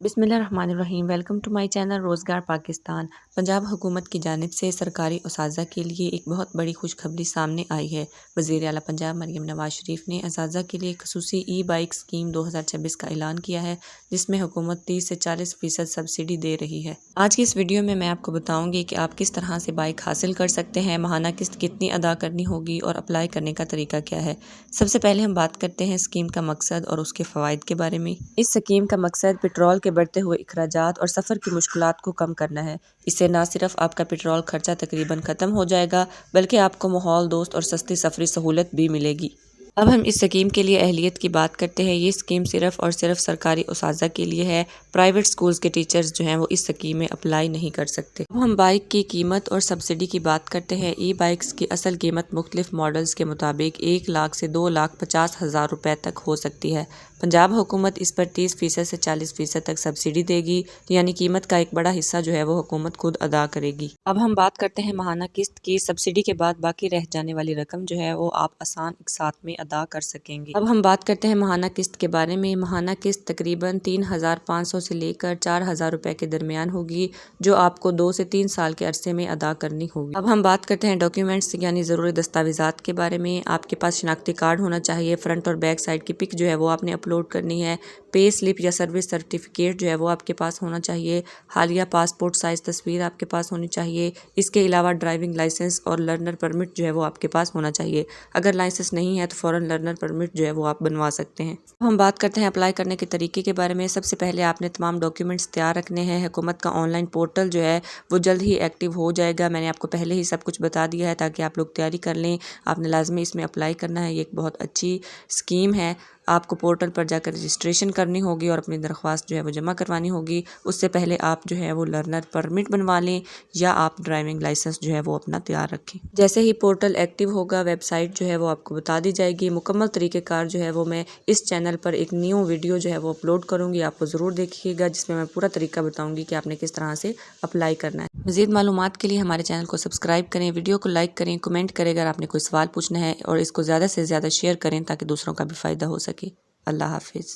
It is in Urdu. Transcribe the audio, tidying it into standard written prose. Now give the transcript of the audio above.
بسم اللہ الرحمن الرحیم۔ ویلکم ٹو مائی چینل روزگار پاکستان۔ پنجاب حکومت کی جانب سے سرکاری اساتذہ کے لیے ایک بہت بڑی خوشخبری سامنے آئی ہے۔ وزیر اعلیٰ پنجاب مریم نواز شریف نے اساتذہ کے لیے خصوصی ای بائک اسکیم 2026 کا اعلان کیا ہے، جس میں حکومت 30 سے 40% سبسڈی دے رہی ہے۔ آج کی اس ویڈیو میں آپ کو بتاؤں گی کہ آپ کس طرح سے بائک حاصل کر سکتے ہیں، ماہانہ قسط کتنی ادا کرنی ہوگی اور اپلائی کرنے کا طریقہ کیا ہے۔ سب سے پہلے ہم بات کرتے ہیں اسکیم کا مقصد اور اس کے فوائد کے بارے میں۔ اس اسکیم کا مقصد پیٹرول کے بڑھتے ہوئے اخراجات اور سفر کی مشکلات کو کم کرنا ہے۔ اس سے نہ صرف آپ کا پیٹرول خرچہ تقریباً ختم ہو جائے گا، بلکہ آپ کو ماحول دوست اور سستی سفری سہولت بھی ملے گی۔ اب ہم اس اسکیم کے لیے اہلیت کی بات کرتے ہیں۔ یہ اسکیم صرف اور صرف سرکاری اساتذہ کے لیے ہے۔ پرائیویٹ اسکولز کے ٹیچرز جو ہیں وہ اس اسکیم میں اپلائی نہیں کر سکتے۔ اب ہم بائک کی قیمت اور سبسڈی کی بات کرتے ہیں۔ ای بائکس کی اصل قیمت مختلف ماڈلز کے مطابق 1 لاکھ سے 2,50,000 روپے تک ہو سکتی ہے۔ پنجاب حکومت اس پر 30% سے 40% تک سبسڈی دے گی، یعنی قیمت کا ایک بڑا حصہ جو ہے وہ حکومت خود ادا کرے گی۔ اب ہم بات کرتے ہیں ماہانہ قسط کی۔ سبسڈی کے بعد باقی رہ جانے والی رقم جو ہے وہ آپ آسان اقساط میں ادا کر سکیں گے۔ اب ہم بات کرتے ہیں ماہانہ قسط کے بارے میں۔ ماہانہ قسط تقریباً 3,500 سے لے کر 4,000 روپے کے درمیان ہوگی، جو آپ کو 2 سے 3 سال کے عرصے میں ادا کرنی ہوگی۔ اب ہم بات کرتے ہیں ڈاکیومنٹس یعنی ضروری دستاویزات کے بارے میں۔ آپ کے پاس شناختی کارڈ ہونا چاہیے، فرنٹ اور بیک سائڈ کی پک جو ہے وہ آپ نے اپلوڈ کرنی ہے، پے سلپ یا سروس سرٹیفکیٹ جو ہے وہ آپ کے پاس ہونا چاہیے، حالیہ پاسپورٹ سائز تصویر آپ کے پاس ہونی چاہیے۔ اس کے علاوہ ڈرائیونگ لائسنس اور لرنر پرمٹ جو ہے وہ آپ کے پاس ہونا چاہیے۔ اگر لائسنس نہیں ہے تو فوراً لرنر پرمٹ جو ہے وہ آپ بنوا سکتے ہیں۔ ہم بات کرتے ہیں اپلائی کرنے کے طریقے کے بارے میں۔ سب سے پہلے آپ نے تمام ڈاکیومنٹس تیار رکھنے ہیں۔ حکومت کا آن لائن پورٹل جو ہے وہ جلد ہی ایکٹیو ہو جائے گا۔ میں نے آپ کو پہلے ہی سب کچھ بتا دیا ہے تاکہ آپ لوگ تیاری کر لیں۔ آپ نے لازمی اس میں اپلائی کرنا ہے۔ یہ ایک بہت اچھی اسکیم ہے۔ آپ کو پورٹل پر جا کر رجسٹریشن کرنی ہوگی اور اپنی درخواست جو ہے وہ جمع کروانی ہوگی۔ اس سے پہلے آپ جو ہے وہ لرنر پرمٹ بنوا لیں یا آپ ڈرائیونگ لائسنس جو ہے وہ اپنا تیار رکھیں۔ جیسے ہی پورٹل ایکٹیو ہوگا، ویب سائٹ جو ہے وہ آپ کو بتا دی جائے گی۔ مکمل طریقہ کار جو ہے وہ میں اس چینل پر ایک نیو ویڈیو جو ہے وہ اپلوڈ کروں گی، آپ کو ضرور دیکھیے گا، جس میں پورا طریقہ بتاؤں گی کہ آپ نے کس طرح سے اپلائی کرنا ہے۔ مزید معلومات کے لیے ہمارے چینل کو سبسکرائب کریں، ویڈیو کو لائک کریں، کمنٹ کریں اگر آپ نے کوئی سوال پوچھنا ہے، اور اس کو زیادہ سے زیادہ شیئر کریں تاکہ دوسروں کا بھی فائدہ ہو سکے۔ اللہ حافظ۔